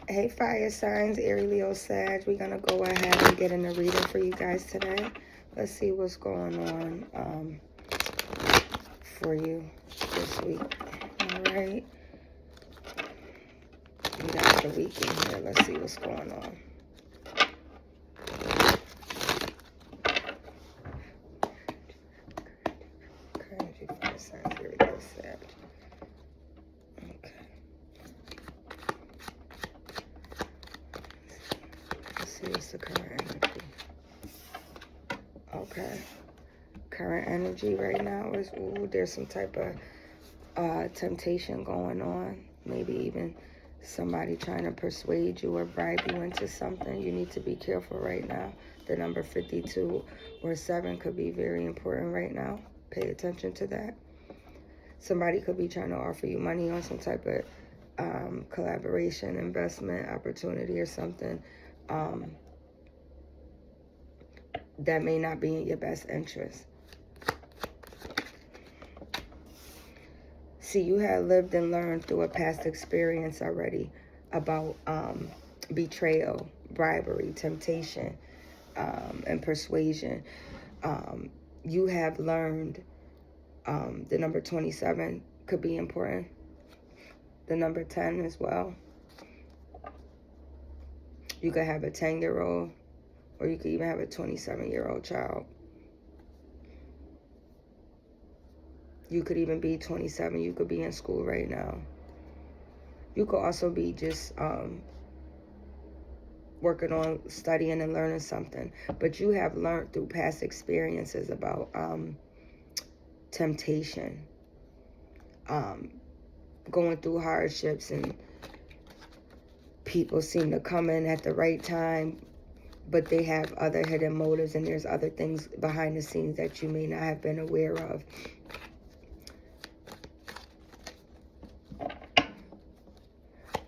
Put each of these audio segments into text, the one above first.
Hey, fire signs, Aries, Leo, Sag. We're going to go ahead and get in a reading for you guys today. Let's see what's going on for you this week. All right. We got the weekend here. Let's see what's going on. Energy, fire signs, Aries, Leo, Sag. Okay. Let's see what's the current energy. Okay. Current energy right now is, ooh, there's some type of temptation going on. Maybe even somebody trying to persuade you or bribe you into something. You need to be careful right now. The number 52 or 7 could be very important right now. Pay attention to that. Somebody could be trying to offer you money on some type of collaboration, investment, opportunity or something that may not be in your best interest. See, you have lived and learned through a past experience already about betrayal, bribery, temptation, and persuasion. You have learned the number 27 could be important. The number 10 as well. You could have a 10-year-old or you could even have a 27-year-old child. You could even be 27. You could be in school right now. You could also be just working on studying and learning something. But you have learned through past experiences about temptation, going through hardships, and people seem to come in at the right time, but they have other hidden motives and there's other things behind the scenes that you may not have been aware of.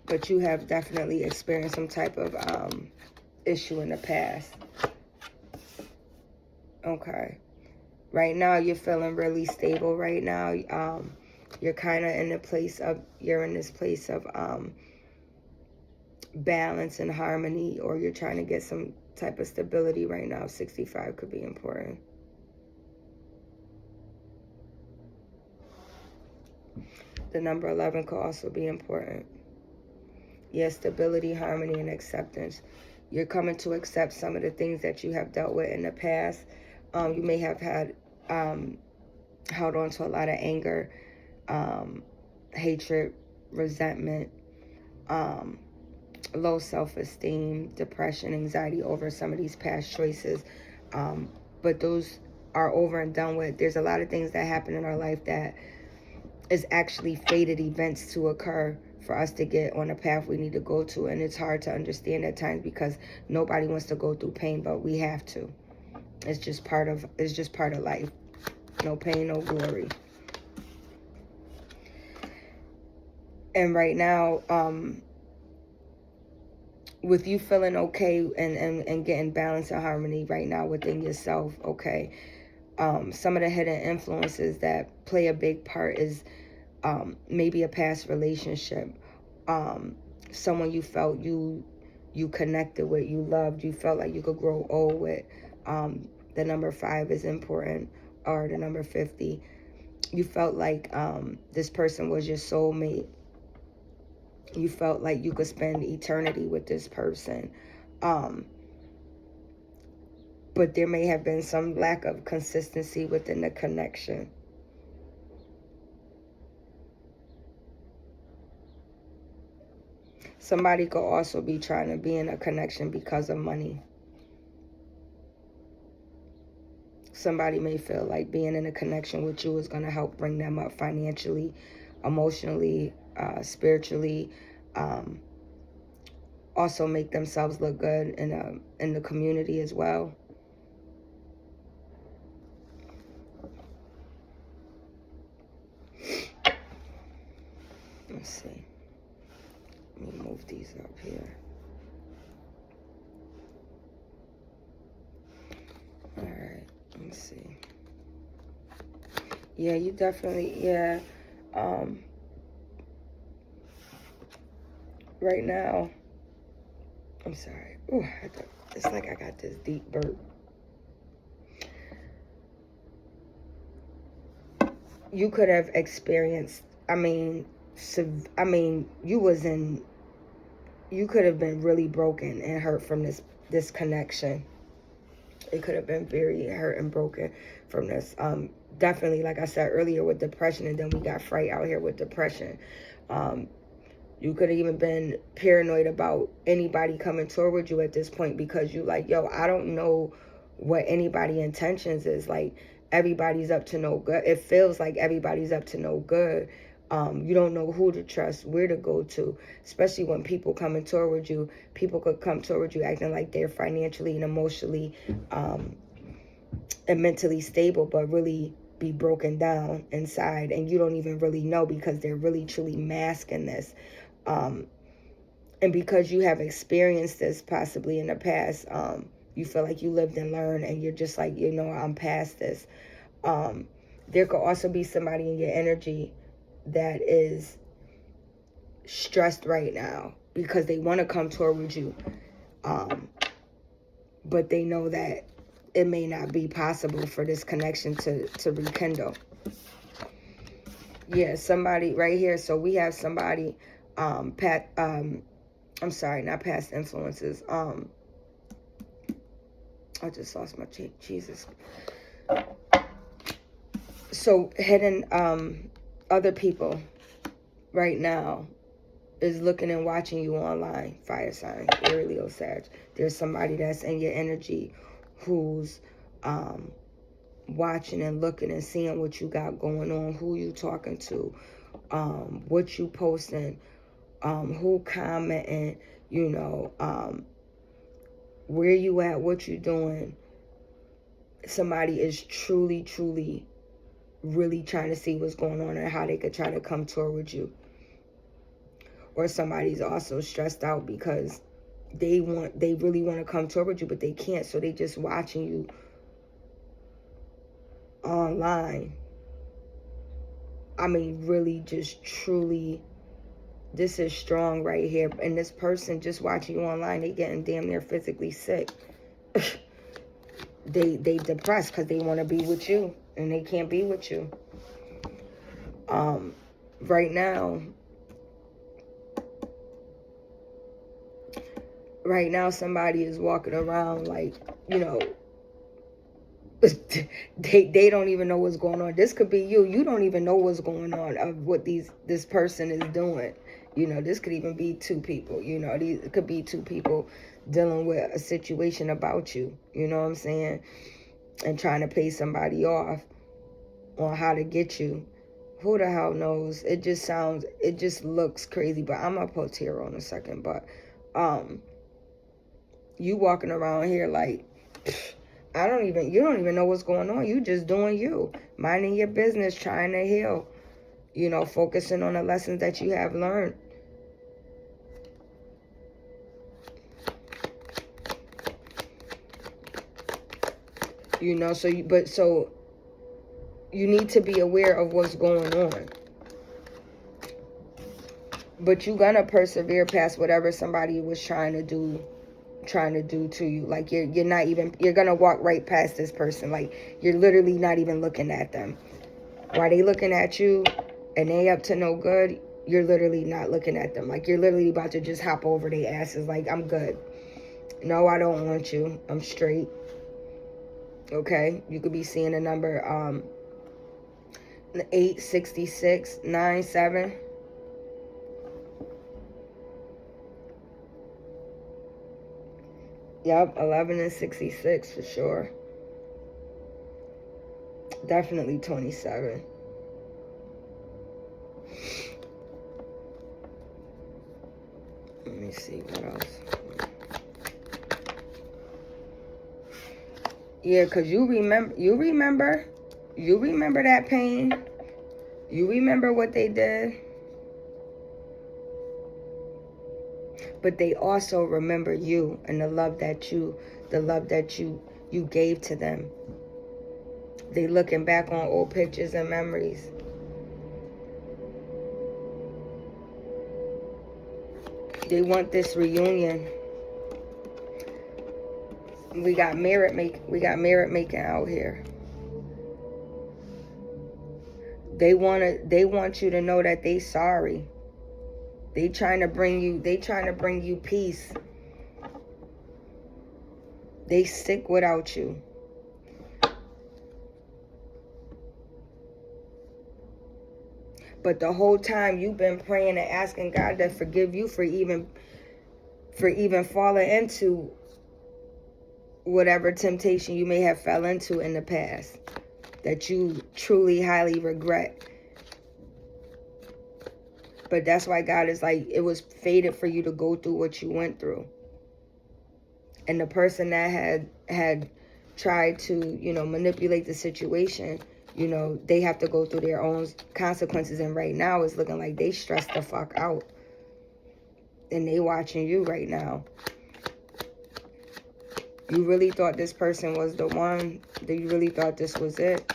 But you have definitely experienced some type of issue in the past. Okay. Right now, you're feeling really stable right now. You're kind of in this place of balance and harmony, or you're trying to get some type of stability right now. 65 could be important. The number 11 could also be important. Yes, stability, harmony, and acceptance. You're coming to accept some of the things that you have dealt with in the past. You may have had held on to a lot of anger, hatred, resentment, low self-esteem, depression, anxiety over some of these past choices. But those are over and done with. There's a lot of things that happen in our life that is actually fated events to occur for us to get on a path we need to go to. And it's hard to understand at times because nobody wants to go through pain, but we have to. It's just part of life. No pain, no glory. And right now, with you feeling okay and getting balance and harmony right now within yourself, okay, some of the hidden influences that play a big part is maybe a past relationship, someone you felt you connected with, you loved, you felt like you could grow old with. The number 5 is important, or the number 50. You felt like this person was your soulmate. You felt like you could spend eternity with this person. But there may have been some lack of consistency within the connection. Somebody could also be trying to be in a connection because of money. Somebody may feel like being in a connection with you is going to help bring them up financially, emotionally, spiritually, also make themselves look good in the community as well. Let's see. Let me move these up here. All right. Let's see. Yeah, you definitely, yeah. Right now, I'm sorry. Ooh, it's like I got this deep burp. You could have experienced, you could have been really broken and hurt from this connection. It could have been very hurt and broken from this. Definitely, like I said earlier, with depression, and then we got fright out here with depression. You could have even been paranoid about anybody coming toward you at this point, because you like, yo, I don't know what anybody's intentions is. Like, everybody's up to no good. It feels like everybody's up to no good. You don't know who to trust, where to go to, especially when people coming toward you. People could come toward you acting like they're financially and emotionally and mentally stable, but really be broken down inside, and you don't even really know, because they're really truly masking this. And because you have experienced this possibly in the past, you feel like you lived and learned, and you're just like, you know, I'm past this. There could also be somebody in your energy that is stressed right now because they want to come toward you, but they know that it may not be possible for this connection to rekindle. Yeah, somebody right here. So we have somebody, I'm sorry, not past influences. I just lost my Jesus. So hidden other people right now is looking and watching you online. Fire sign, Aries, Leo, Sag. There's somebody that's in your energy who's watching and looking and seeing what you got going on, who you talking to, what you posting, who commenting, you know, where you at, what you doing. Somebody is truly, truly, really trying to see what's going on and how they could try to come toward you. Or somebody's also stressed out because they really want to come toward you, but they can't, so they just watching you online. I mean, really, just truly, this is strong right here. And this person just watching you online, they getting damn near physically sick. They depressed because they want to be with you and they can't be with you. Right now somebody is walking around like, you know, they don't even know what's going on. This could be you. You don't even know what's going on of what this person is doing. You know, this could even be two people. You know, it could be two people dealing with a situation about you. You know what I'm saying? And trying to pay somebody off on how to get you. Who the hell knows? It just looks crazy. But I'm gonna put tarot in a second. But you walking around here like, you don't even know what's going on. You just doing you, minding your business, trying to heal, you know, focusing on the lessons that you have learned. You know, so you need to be aware of what's going on. But you're gonna persevere past whatever somebody was trying to do to you. Like you're gonna walk right past this person. Like you're literally not even looking at them. While they looking at you and they up to no good, you're literally not looking at them. Like you're literally about to just hop over their asses. Like, I'm good. No, I don't want you. I'm straight. Okay, you could be seeing a number 86697. Yep, 11 and 66 for sure. Definitely 27. Let me see what else. Yeah, because you remember that pain. You remember what they did. But they also remember you and the love that you gave to them. They looking back on old pictures and memories. They want this reunion. We got merit making out here. They want you to know that they sorry. They trying to bring you peace. They sick without you. But the whole time you've been praying and asking God to forgive you for even falling into whatever temptation you may have fell into in the past that you truly highly regret. But that's why God is like, it was fated for you to go through what you went through. And the person that had tried to, manipulate the situation, they have to go through their own consequences. And right now it's looking like they stressed the fuck out. And they watching you right now. You really thought this person was the one? You really thought this was it?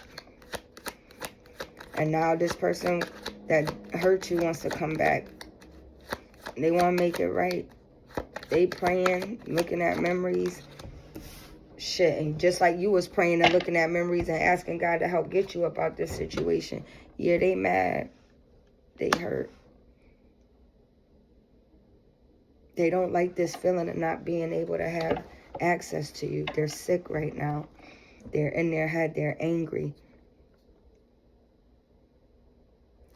And now this person that hurt you wants to come back. They want to make it right. They praying, looking at memories. Shit, and just like you was praying and looking at memories and asking God to help get you about this situation. Yeah, they mad. They hurt. They don't like this feeling of not being able to have access to you. They're sick right now. They're in their head. They're angry.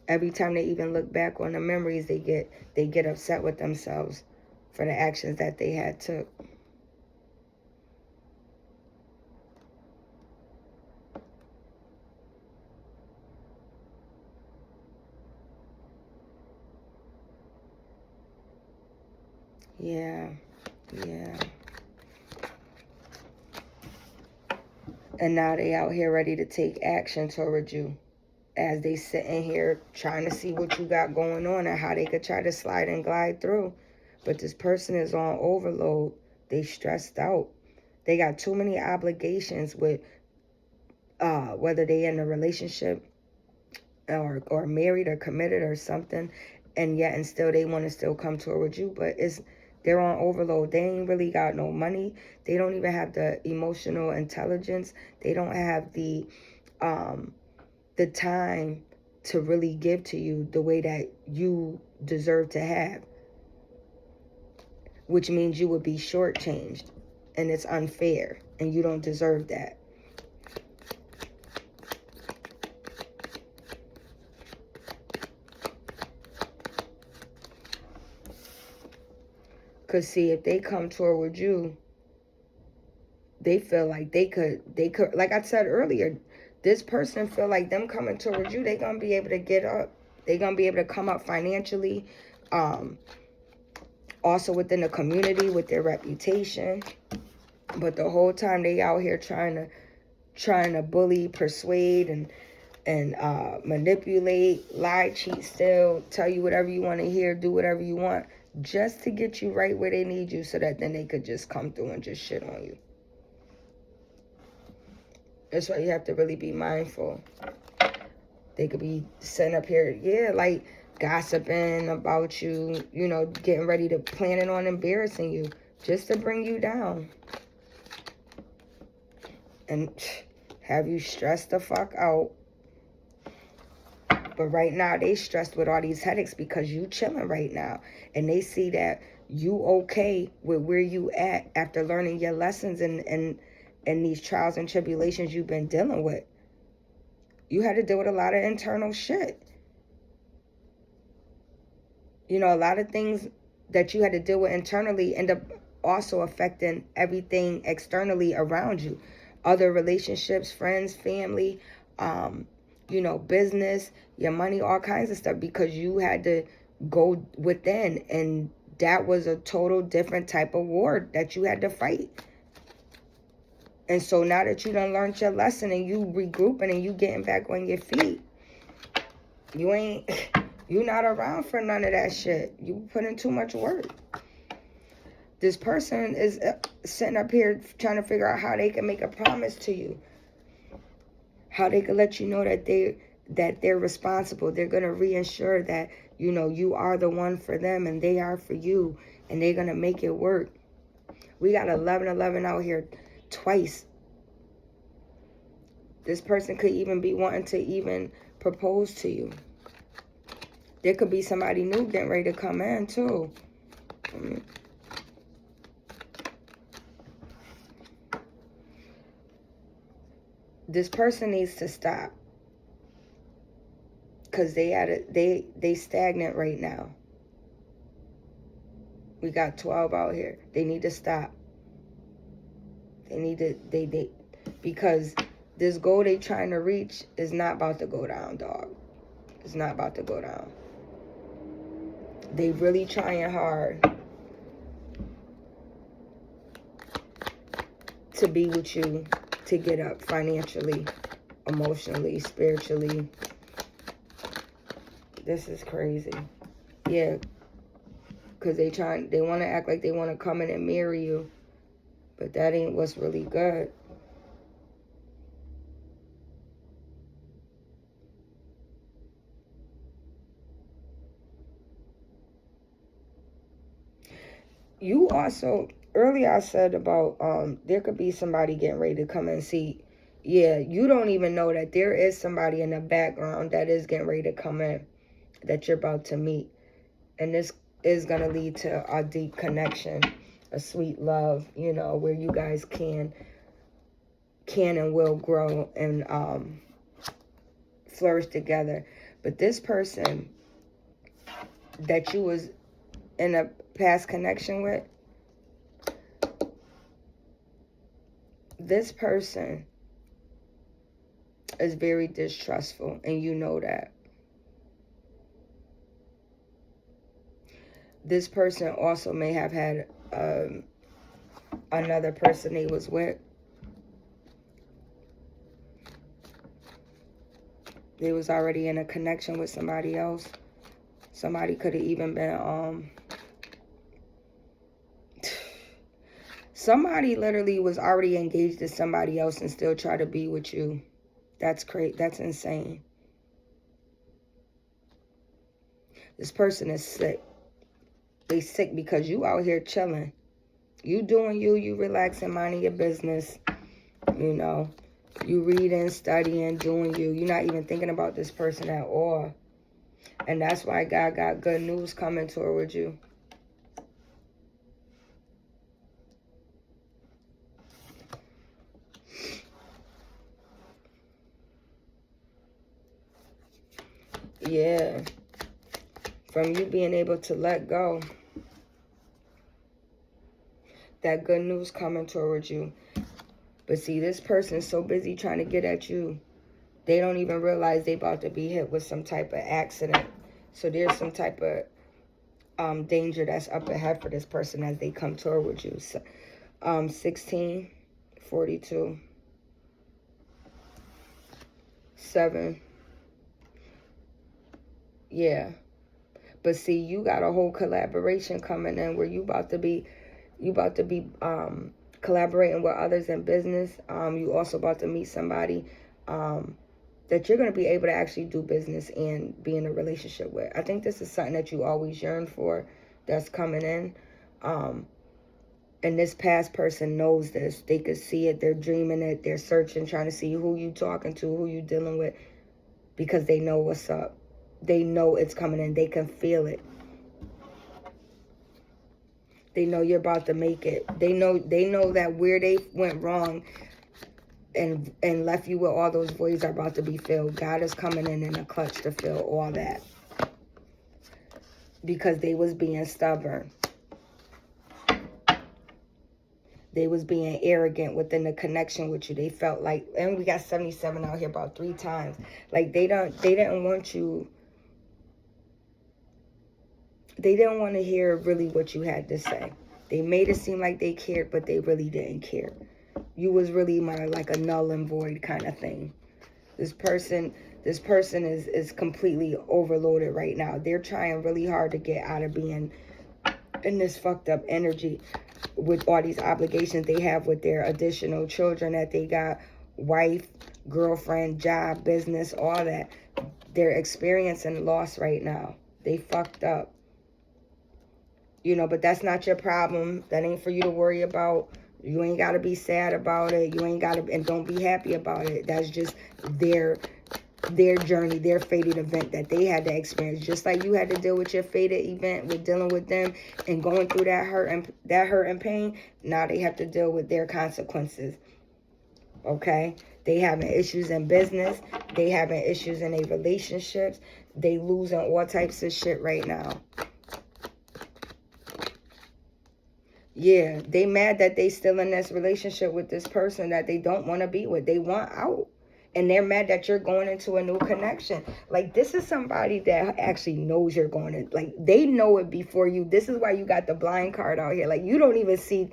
Every time they even look back on the memories, they get upset with themselves for the actions that they had took. Yeah. And now they out here ready to take action towards you as they sitting here trying to see what you got going on and how they could try to slide and glide through. But this person is on overload. They stressed out. They got too many obligations with whether they in a relationship or married or committed or something, and still they want to still come towards you, but they're on overload. They ain't really got no money. They don't even have the emotional intelligence. They don't have the time to really give to you the way that you deserve to have, which means you would be shortchanged, and it's unfair, and you don't deserve that. Because see, if they come toward you, they feel like they could, like I said earlier, this person feel like them coming towards you, they going to be able to get up. They going to be able to come up financially, also within the community with their reputation. But the whole time they out here trying to bully, persuade, and manipulate, lie, cheat, steal, tell you whatever you want to hear, do whatever you want, just to get you right where they need you, so that then they could just come through and just shit on you. That's why you have to really be mindful. They could be sitting up here, like gossiping about you, getting ready to planning on embarrassing you just to bring you down and have you stressed the fuck out. But right now, they stressed with all these headaches because you chilling right now. And they see that you okay with where you at after learning your lessons and these trials and tribulations you've been dealing with. You had to deal with a lot of internal shit. A lot of things that you had to deal with internally end up also affecting everything externally around you. Other relationships, friends, family, business, your money, all kinds of stuff, because you had to go within, and that was a total different type of war that you had to fight. And so now that you done learned your lesson and you regrouping and you getting back on your feet, you not around for none of that shit. You put in too much work. This person is sitting up here trying to figure out how they can make a promise to you, how they can let you know that they're responsible. They're going to reassure that, you are the one for them and they are for you, and they're going to make it work. We got 1111 out here twice. This person could even be wanting to even propose to you. There could be somebody new getting ready to come in too. This person needs to stop, because they stagnant right now. We got 12 out here. They need to stop. They need to because this goal they trying to reach is not about to go down, dog. It's not about to go down. They really trying hard to be with you, to get up financially, emotionally, spiritually. This is crazy. Yeah. Because they want to act like they want to come in and marry you. But that ain't what's really good. You also, earlier I said about there could be somebody getting ready to come and see. Yeah, you don't even know that there is somebody in the background that is getting ready to come in, that you're about to meet. And this is going to lead to a deep connection, a sweet love, you know, where you guys can and will grow and flourish together. But this person that you was in a past connection with, this person is very distrustful, and you know that. This person also may have had another person they was with. They was already in a connection with somebody else. Somebody could have even been somebody literally was already engaged to somebody else and still try to be with you. That's crazy. That's insane. This person is sick. They sick because you out here chilling. You doing you. You relaxing, minding your business. You know. You reading, studying, doing you. You're not even thinking about this person at all. And that's why God got good news coming towards you. Yeah. From you being able to let go. That good news coming towards you. But see, this person's so busy trying to get at you, they don't even realize they about to be hit with some type of accident. So there's some type of danger that's up ahead for this person as they come towards you. So, 16, 42, 7. Yeah. But see, you got a whole collaboration coming in where you about to be collaborating with others in business. You also about to meet somebody that you're going to be able to actually do business and be in a relationship with. I think this is something that you always yearn for that's coming in. And this past person knows this. They could see it. They're dreaming it. They're searching, trying to see who you talking to, who you dealing with, because they know what's up. They know it's coming in. They can feel it. They know you're about to make it. They know that where they went wrong and left you with all those voids are about to be filled. God is coming in a clutch to fill all that. Because they was being stubborn. They was being arrogant within the connection with you. They felt like, and we got 77 out here about 3 times. Like they didn't want you. They didn't want to hear really what you had to say. They made it seem like they cared, but they really didn't care. You was really more like a null and void kind of thing. This person is completely overloaded right now. They're trying really hard to get out of being in this fucked up energy with all these obligations they have with their additional children that they got, wife, girlfriend, job, business, all that. They're experiencing loss right now. They fucked up. You know, but that's not your problem. That ain't for you to worry about. You ain't got to be sad about it. You ain't got to, and don't be happy about it. That's just their journey, their fated event that they had to experience. Just like you had to deal with your fated event with dealing with them and going through that hurt and pain. Now they have to deal with their consequences. Okay? They having issues in business. They having issues in their relationships. They losing all types of shit right now. Yeah, they mad that they still in this relationship with this person that they don't want to be with. They want out. And they're mad that you're going into a new connection. Like, this is somebody that actually knows you're going to, like, they know it before you. This is why you got the blind card out here. Like, you don't even see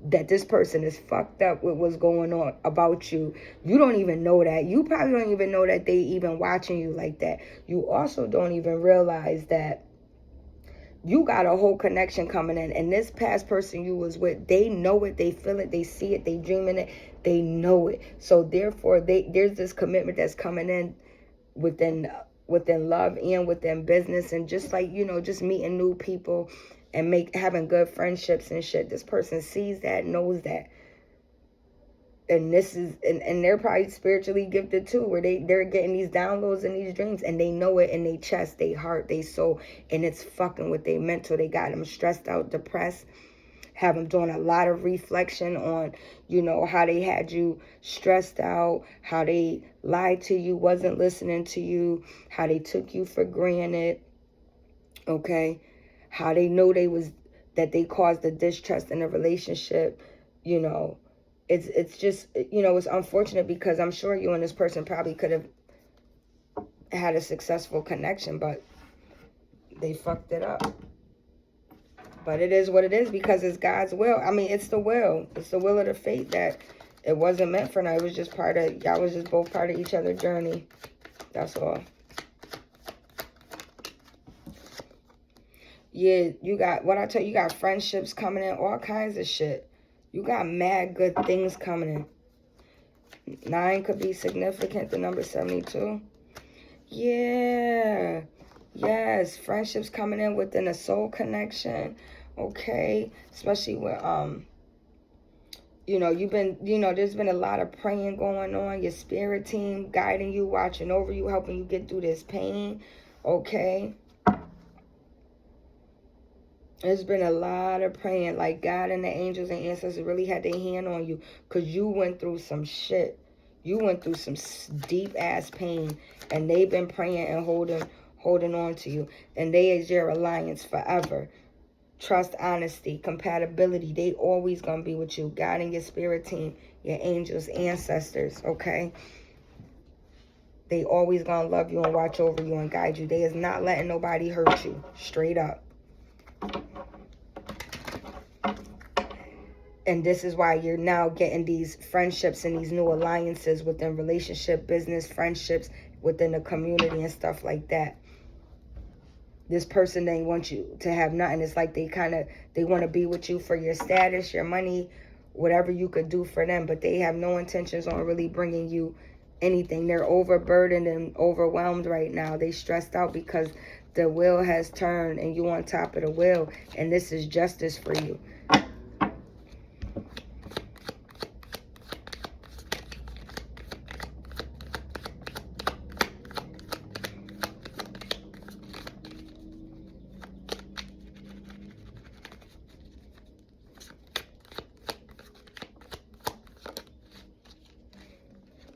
that this person is fucked up with what's going on about you. You don't even know that. You probably don't even know that they even watching you like that. You also don't even realize that you got a whole connection coming in, and this past person you was with, they know it, they feel it, they see it, they dreaming it, they know it. So therefore, there's this commitment that's coming in within love and within business, and just like, you know, just meeting new people and having good friendships and shit. This person sees that, knows that. And this is, and they're probably spiritually gifted too, where they're getting these downloads and these dreams, and they know it in their chest, their heart, their soul, and it's fucking with their mental. They got them stressed out, depressed, have them doing a lot of reflection on, you know, how they had you stressed out, how they lied to you, wasn't listening to you, how they took you for granted, okay, how they know that they caused the distrust in a relationship, you know. It's just, you know, it's unfortunate because I'm sure you and this person probably could have had a successful connection, but they fucked it up. But it is what it is because it's God's will. I mean, it's the will. It's the will of the fate that it wasn't meant for now. It was just y'all was just both part of each other's journey. That's all. Yeah, you got, what I tell you, you got friendships coming in, all kinds of shit. You got mad good things coming in. 9 could be significant, the number 72. Yeah. Yes, friendships coming in within a soul connection. Okay. Especially with, you know, there's been a lot of praying going on. Your spirit team guiding you, watching over you, helping you get through this pain. Okay. There's been a lot of praying, like God and the angels and ancestors really had their hand on you because you went through some shit. You went through some deep-ass pain, and they've been praying and holding on to you. And they is your alliance forever. Trust, honesty, compatibility. They always going to be with you. God and your spirit team, your angels, ancestors, okay? They always going to love you and watch over you and guide you. They is not letting nobody hurt you. Straight up. And this is why you're now getting these friendships and these new alliances within relationship, business, friendships, within the community and stuff like that. This person, they want you to have nothing. It's like they want to be with you for your status, your money, whatever you could do for them. But they have no intentions on really bringing you anything. They're overburdened and overwhelmed right now. They stressed out because the wheel has turned and you on top of the wheel. And this is justice for you.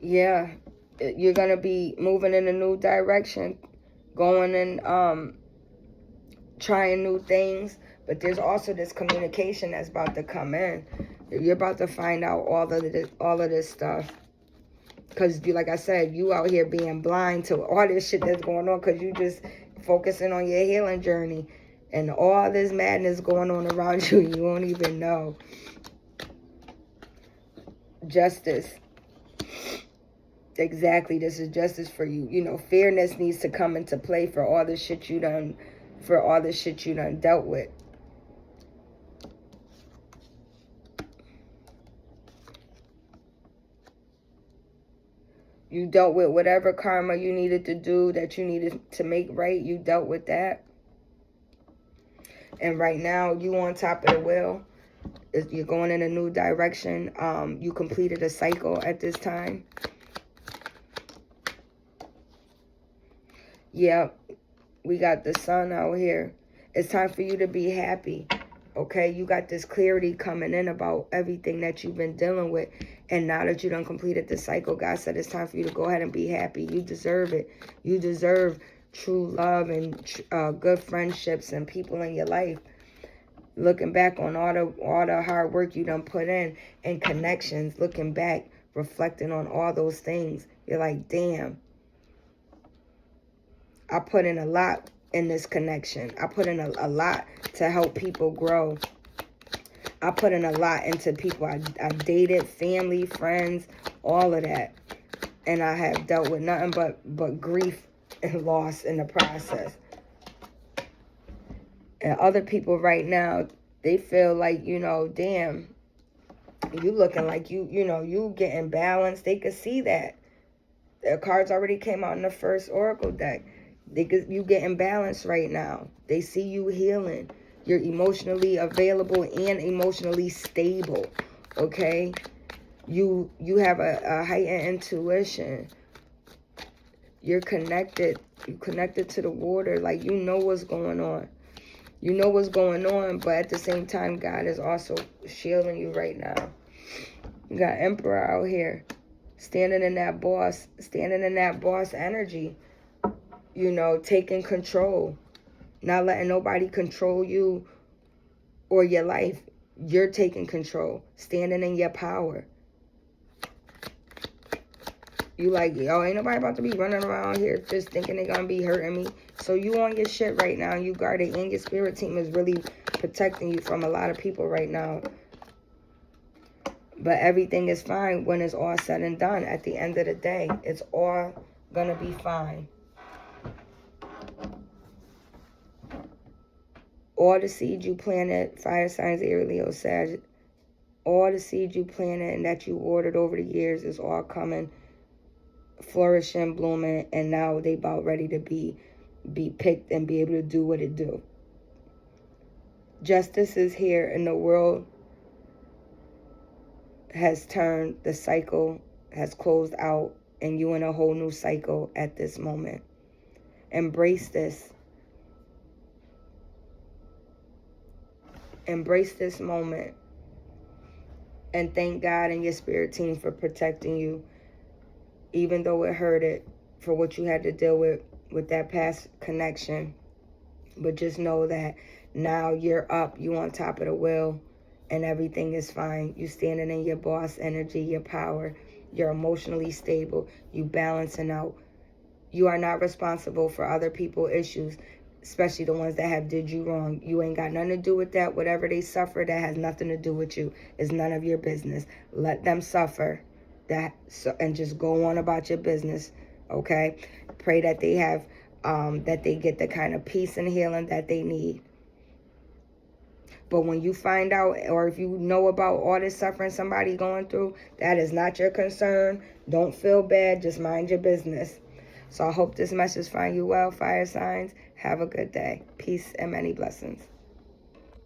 Yeah, you're going to be moving in a new direction, going and trying new things. But there's also this communication that's about to come in. You're about to find out all of this stuff. Because, like I said, you out here being blind to all this shit that's going on because you just focusing on your healing journey. And all this madness going on around you, you won't even know. Justice. Exactly, this is justice for you. You know, fairness needs to come into play for all the shit you done dealt with. You dealt with whatever karma you needed to do, that you needed to make right. You dealt with that. And right now, you on top of the wheel. You're going in a new direction. You completed a cycle at this time. Yep, we got the sun out here. It's time for you to be happy. Okay, you got this clarity coming in about everything that you've been dealing with. And now that you done completed the cycle, God said it's time for you to go ahead and be happy. You deserve it. You deserve true love and good friendships and people in your life. Looking back on all the hard work you done put in and connections, looking back, reflecting on all those things, you're like, damn, I put in a lot in this connection. I put in a lot to help people grow. I put in a lot into people I dated, family, friends, all of that. And I have dealt with nothing but grief and loss in the process. And other people right now, they feel like, you know, damn, you looking like you getting balanced. They could see that. The cards already came out in the first Oracle deck. You getting balanced right now. They see you healing. You're emotionally available and emotionally stable. Okay? You have a heightened intuition. You're connected. You're connected to the water. Like, you know what's going on. You know what's going on, but at the same time, God is also shielding you right now. You got Emperor out here. Standing in that boss energy. You know, taking control. Not letting nobody control you or your life. You're taking control. Standing in your power. You like, yo, ain't nobody about to be running around here just thinking they're going to be hurting me. So you on your shit right now. You guarded, and your spirit team is really protecting you from a lot of people right now. But everything is fine when it's all said and done. At the end of the day, it's all going to be fine. All the seeds you planted, fire signs, Aries, Leo, Sag, all the seeds you planted and that you watered over the years is all coming, flourishing, blooming, and now they about ready to be picked and be able to do what it do. Justice is here and the world has turned, the cycle has closed out, and you in a whole new cycle at this moment. Embrace this. Embrace this moment. And thank God and your spirit team for protecting you, even though it hurted, for what you had to deal with that past connection. But just know that now you're up, you on top of the wheel, and everything is fine. You standing in your boss energy, your power. You're emotionally stable. You balancing out. You are not responsible for other people's issues, especially the ones that have did you wrong. You ain't got nothing to do with that. Whatever they suffer, that has nothing to do with you. It's none of your business. Let them suffer that, and just go on about your business, okay? Pray that they have, that they get the kind of peace and healing that they need. But when you find out, or if you know about all this suffering somebody going through, that is not your concern. Don't feel bad. Just mind your business. So I hope this message finds you well, fire signs. Have a good day. Peace and many blessings.